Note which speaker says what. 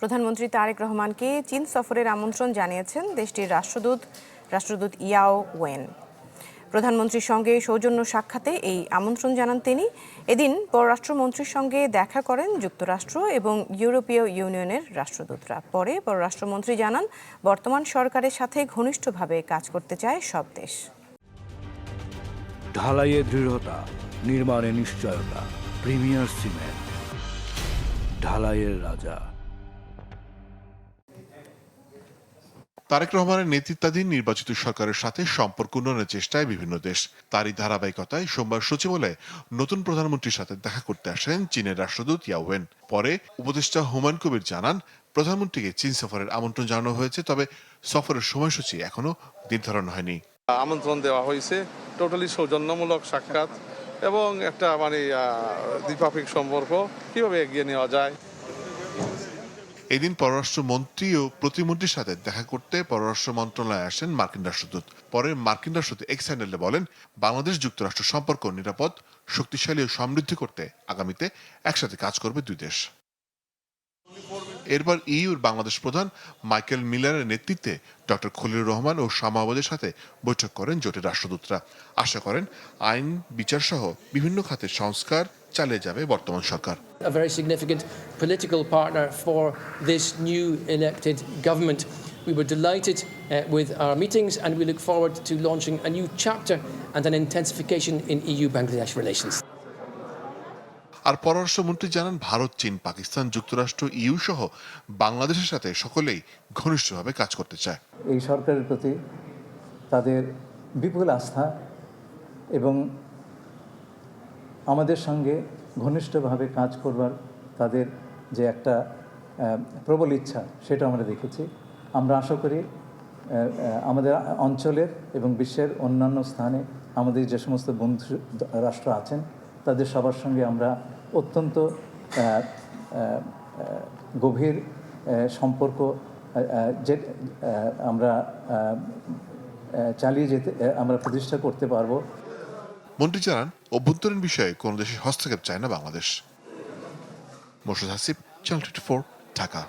Speaker 1: প্রধানমন্ত্রী তারেক রহমানকে চীন সফরের আমন্ত্রণ জানিয়েছেন দেশটির রাষ্ট্রদূত ইয়াও ওয়েন। প্রধানমন্ত্রীর সঙ্গে সৌজন্য সাক্ষাতে এই আমন্ত্রণ জানান তিনি। এদিন পররাষ্ট্রমন্ত্রীর সঙ্গে দেখা করেন যুক্তরাষ্ট্র এবং ইউরোপীয় ইউনিয়নের রাষ্ট্রদূতরা। পরে পররাষ্ট্রমন্ত্রী জানান, বর্তমান সরকারের সাথে ঘনিষ্ঠভাবে কাজ করতে চায় সব দেশ।
Speaker 2: ঢালাইয়ে দৃঢ়তা, নির্মাণে নিশ্চয়তা। প্রিমিয়ার সিমেন্ট, ঢালাইয়ের রাজা।
Speaker 3: তারেক রহমানের নেতৃত্বাধীন নির্বাচিত সরকারের সাথে সম্পর্ক উন্নয়নের চেষ্টায় বিভিন্ন দেশ। তারই ধারাবাহিকতায় সোমবার সচিবালয়ে নতুন প্রধানমন্ত্রীর সাথে দেখা করতে আসেন চীনের রাষ্ট্রদূত ইয়াও ওয়েন। পরে উপদেষ্টা হুমায়ুন কবির জানান, প্রধানমন্ত্রীকে চীন সফরের আমন্ত্রণ জানানো হয়েছে, তবে সফরের সময়সূচি এখনো নির্ধারণ হয়নি।
Speaker 4: আমন্ত্রণ দেওয়া হয়েছে, টোটালি সৌজন্যমূলক সাক্ষাৎ এবং একটা দ্বিপাক্ষিক সম্পর্ক কিভাবে এগিয়ে নেওয়া যায়।
Speaker 3: এদিন পররাষ্ট্রমন্ত্রী ও প্রতিমন্ত্রীর সাথে দেখা করতে পররাষ্ট্র মন্ত্রণালয়ে আসেন মার্কিন রাষ্ট্রদূত। পরে মার্কিন রাষ্ট্রদূত এক্স হ্যান্ডেলে বলেন, বাংলাদেশ যুক্তরাষ্ট্র সম্পর্ক নিরাপদ, শক্তিশালী ও সমৃদ্ধ করতে আগামীতে একসাথে কাজ করবে দুই দেশ। এরপর ইউর বাংলাদেশ প্রধান মাইকেল মিলারের নেতৃত্বে ডক্টর খলিলুর রহমান ও শামাওয়াজের সাথে বৈঠক করেন জোটের রাষ্ট্রদূতরা। আশা করেন আইন, বিচার সহ বিভিন্ন খাতের সংস্কার চালিয়ে যাবে বর্তমান সরকার।
Speaker 5: A very significant political partner for this new elected government. We were delighted with our meetings and we look forward to launching a new chapter and an intensification in EU-Bangladesh relations.
Speaker 3: আর পররাষ্ট্রমন্ত্রী জানান, ভারত, চীন, পাকিস্তান, যুক্তরাষ্ট্র, you সহ বাংলাদেশের সাথে সকলেই ঘনিষ্ঠভাবে কাজ করতে চায়।
Speaker 6: এই সরকারের প্রতি তাদের বিপুল আস্থা এবং আমাদের সঙ্গে ঘনিষ্ঠভাবে কাজ করবার তাদের যে একটা প্রবল ইচ্ছা, সেটা আমরা দেখেছি। আমরা আশা করি আমাদের অঞ্চলের এবং বিশ্বের অন্যান্য স্থানে আমাদের যে সমস্ত বন্ধু রাষ্ট্র আছেন তাদের সবার সঙ্গে আমরা অত্যন্ত গভীর সম্পর্ক যে আমরা চালিয়ে যেতে আমরা প্রতিষ্ঠা করতে পারব।
Speaker 3: মন্ত্রী জানান, অভ্যন্তরীণ বিষয়ে কোনো দেশের হস্তক্ষেপ চায় না বাংলাদেশ। মোর্শেদ হাসিব, চ্যানেল 24, ঢাকা।